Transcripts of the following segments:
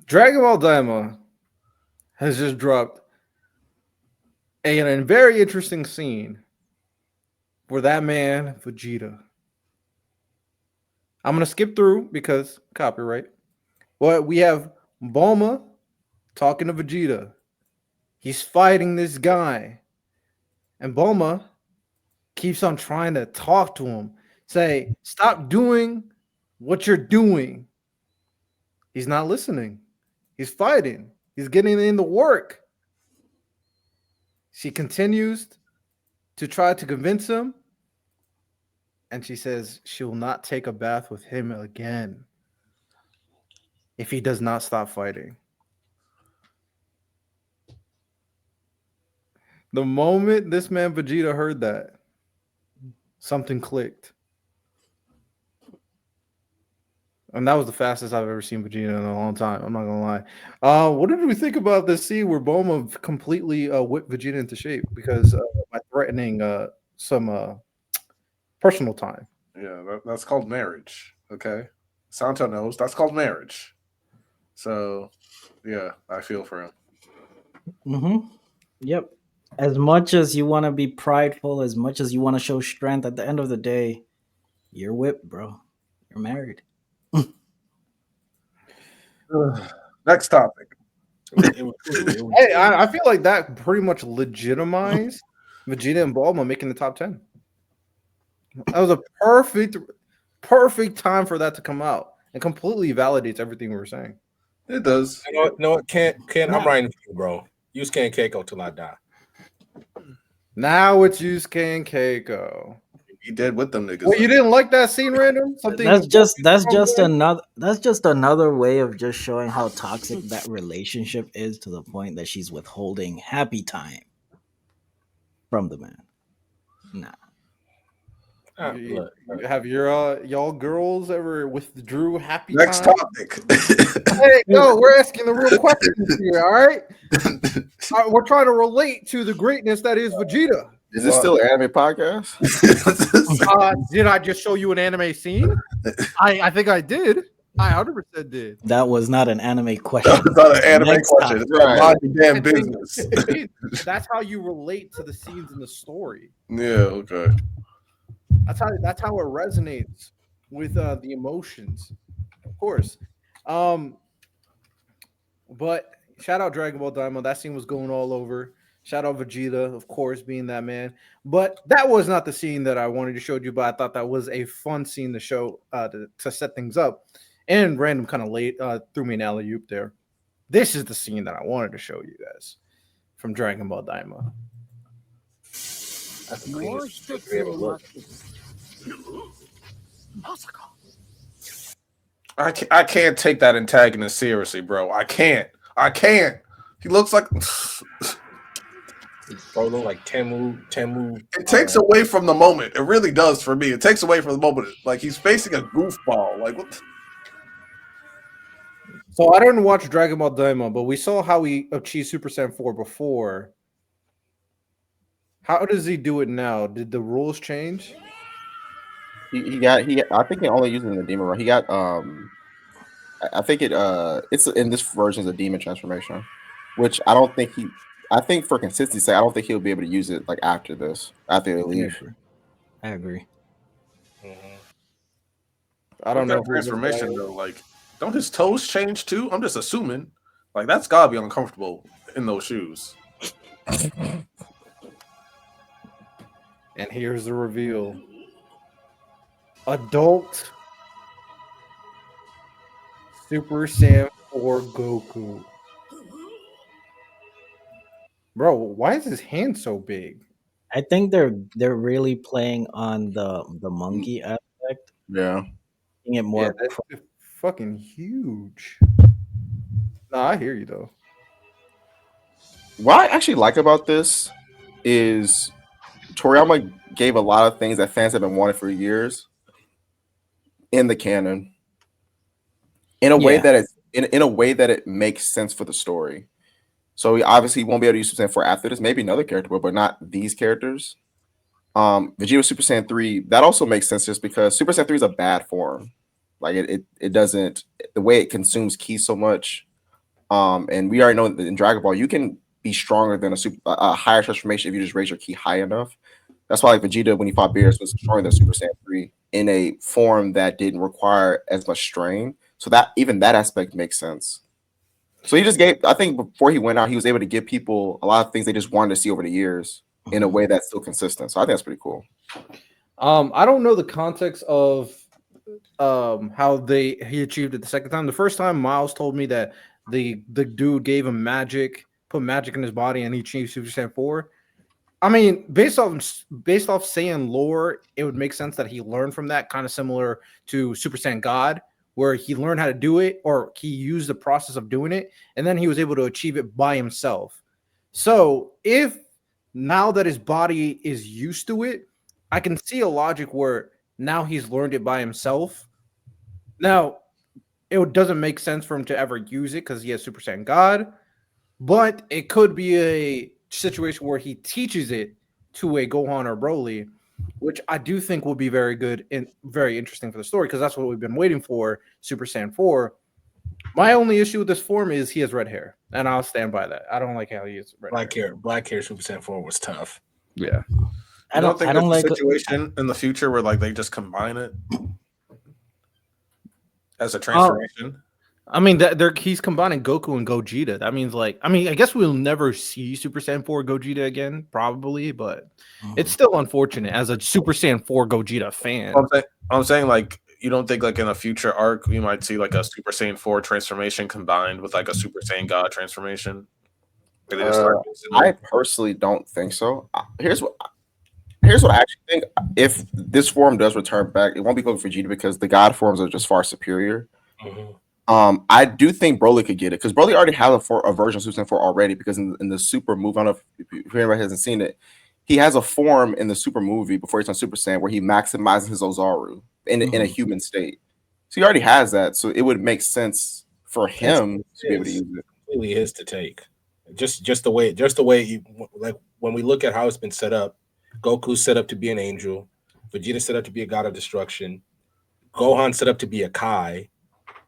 Dragon Ball Daima has just dropped a very interesting scene for that man Vegeta. I'm gonna skip through because copyright. But we have Bulma talking to Vegeta. He's fighting this guy, and Bulma keeps on trying to talk to him, say, "Stop doing what you're doing." He's not listening. He's fighting. He's getting in the work. She continues to try to convince him, and she says she will not take a bath with him again if he does not stop fighting. The moment this man Vegeta heard that, something clicked. And that was the fastest I've ever seen Vegeta in a long time. I'm not gonna lie. What did we think about this scene where Bulma completely whipped Vegeta into shape because by threatening some personal time? Yeah, that's called marriage. Okay, Santo knows that's called marriage. So, yeah, I feel for him. Mm-hmm. Yep. As much as you want to be prideful, as much as you want to show strength, at the end of the day, you're whipped, bro. You're married. Next topic. Hey, I feel like that pretty much legitimized Vegeta and Bulma making the top 10. That was a perfect time for that to come out and completely validates everything we were saying. It does. You know what? Ken, I'm writing for you, bro. Use Ken Keiko till I die. Now it's Yusuke and Keiko. He did with them niggas. Well, you didn't like that scene, random? Something That's just another way of just showing how toxic that relationship is, to the point that she's withholding happy time from the man. Nah. Look, have your y'all girls ever withdrew happy Next time? topic. Hey, no, we're asking the real questions here, all right? We're trying to relate to the greatness that is Vegeta. Is this still an anime podcast? Did I just show you an anime scene? I think I did. I 100% did. That was not an anime question. That's not an anime Next question. topic. It's right. Mind your damn business. That's how you relate to the scenes in the story. Yeah, okay. That's how it resonates with the emotions, of course. But shout out Dragon Ball Daima. That scene was going all over. Shout out Vegeta, of course, being that man. But that was not the scene that I wanted to show you. But I thought that was a fun scene to show to set things up. And random kind of late threw me an alley oop there. This is the scene that I wanted to show you guys from Dragon Ball Daima. That's the cleanest we ever looked. I can't take that antagonist seriously, bro. I can't. He looks like Bro, look like Temu. it takes away from the moment. It really does for me. It takes away from the moment. Like he's facing a goofball. Like what? So I didn't watch Dragon Ball Daima, but we saw how he achieved Super Saiyan 4 before. How does he do it now? Did the rules change? He got I think he only using the demon run. He got I think it's in this version is a demon transformation, which I think for consistency's sake, I don't think he'll be able to use it like after they leave. I agree. Mm-hmm. I don't know. Transformation though. Like, don't his toes change too? I'm just assuming. Like that's gotta be uncomfortable in those shoes. And here's the reveal. Adult Super Saiyan 4 Goku. Bro, why is his hand so big? I think they're really playing on the monkey aspect. Yeah. Making it more that's fucking huge. Nah, I hear you though. What I actually like about this is Toriyama gave a lot of things that fans have been wanting for years in the canon, in a way that it's in a way that it makes sense for the story. So he obviously won't be able to use Super Saiyan 4 after this. Maybe another character will, but not these characters. Vegeta Super Saiyan 3, that also makes sense just because Super Saiyan 3 is a bad form. Like it doesn't, the way it consumes ki so much, And we already know that in Dragon Ball, you can be stronger than a higher transformation if you just raise your ki high enough. That's why like Vegeta, when he fought Beerus, was stronger than Super Saiyan 3 in a form that didn't require as much strain. So that even that aspect makes sense. So he just gave, I think before he went out, he was able to give people a lot of things they just wanted to see over the years in a way that's still consistent. So I think that's pretty cool. I don't know the context of how he achieved it the second time. The first time Miles told me that the dude gave him magic, put magic in his body, and he achieved Super Saiyan 4. I mean, based off Saiyan lore, it would make sense that he learned from that, kind of similar to Super Saiyan God, where he learned how to do it, or he used the process of doing it, and then he was able to achieve it by himself. So if now that his body is used to it, I can see a logic where now he's learned it by himself. Now, it doesn't make sense for him to ever use it because he has Super Saiyan God, but it could be a situation where he teaches it to a Gohan or Broly, which I do think will be very good and very interesting for the story because that's what we've been waiting for, Super Saiyan 4. My only issue with this form is he has red hair, and I'll stand by that. I don't like how he has red hair. Black hair Super Saiyan 4 was tough. Yeah. I don't think there's a situation in the future where like they just combine it as a transformation. I mean, he's combining Goku and Gogeta. That means, like, I mean, I guess we'll never see Super Saiyan 4 Gogeta again, probably, but it's still unfortunate as a Super Saiyan 4 Gogeta fan. I'm saying, like, you don't think, like, in a future arc, we might see, like, a Super Saiyan 4 transformation combined with, like, a Super Saiyan God transformation? I personally don't think so. Here's what I actually think. If this form does return back, it won't be Goku Vegeta because the God forms are just far superior. Mm-hmm. I do think Broly could get it because Broly already has a version of Super Saiyan 4 already because in the Super movie, I don't know if anybody hasn't seen it, he has a form in the Super movie before he's on Super Saiyan where he maximizes his Ozaru in a human state. So he already has that. So it would make sense for him to be able to use it. Completely his to take. Just the way he, like when we look at how it's been set up, Goku's set up to be an angel, Vegeta set up to be a god of destruction, Gohan set up to be a Kai,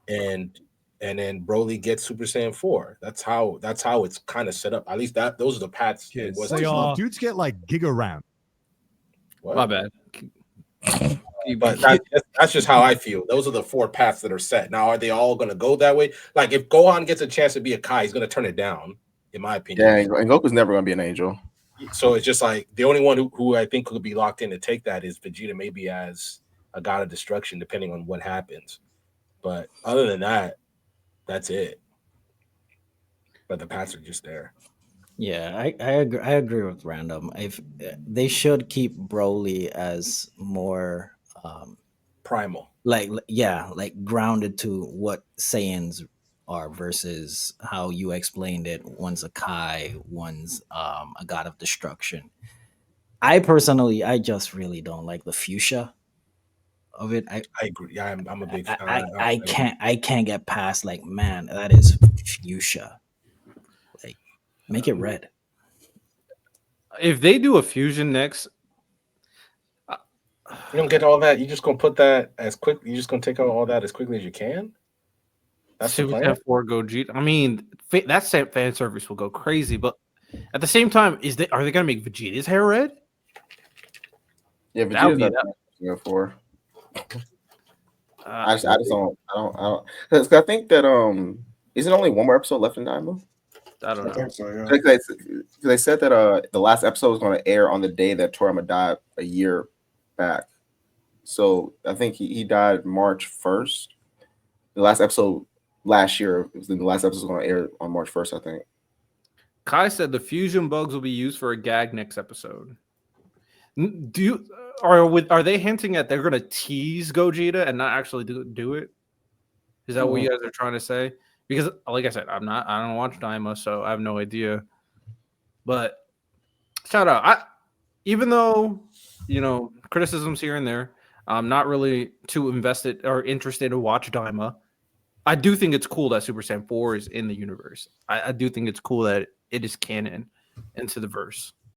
and then Broly gets Super Saiyan 4. That's how it's kind of set up. At least those are the paths. Dudes get like Giga Round. What? My bad. But that's just how I feel. Those are the 4 paths that are set. Now, are they all going to go that way? Like, if Gohan gets a chance to be a Kai, he's going to turn it down, in my opinion. Yeah, and Goku's never going to be an angel. So it's just like the only one who I think could be locked in to take that is Vegeta, maybe as a god of destruction, depending on what happens. But other than that, that's it. But the paths are just there. Yeah, I agree with Random. If they should keep Broly as more primal, like grounded to what Saiyans are versus how you explained it. One's a Kai, one's a god of destruction. I just really don't like the fuchsia of it. I agree. Yeah, I'm a big fan. I can't get past, like, man, that is fuchsia. Like, make it red. If they do a fusion next, you don't get all that. You're just gonna put that as quick. You're just gonna take out all that as quickly as you can. That's Super Saiyan 4 Gogeta. I mean, that fan service will go crazy, but at the same time, are they gonna make Vegeta's hair red? Yeah, Vegeta's not 4. I don't. Because I think that isn't only one more episode left in Daima? I don't know. I think so, yeah. They said that the last episode was going to air on the day that Toriyama died a year back. So I think he died March 1st. The last episode last year, the last episode was going to air on March 1st, I think. Kai said the fusion bugs will be used for a gag next episode. Are they hinting at they're going to tease Gogeta and not actually do it? Is that what you guys are trying to say? Because, like I said, I don't watch Daima, so I have no idea. But shout out. Even though, criticisms here and there, I'm not really too invested or interested to watch Daima. I do think it's cool that Super Saiyan 4 is in the universe. I do think it's cool that it is canon into the verse.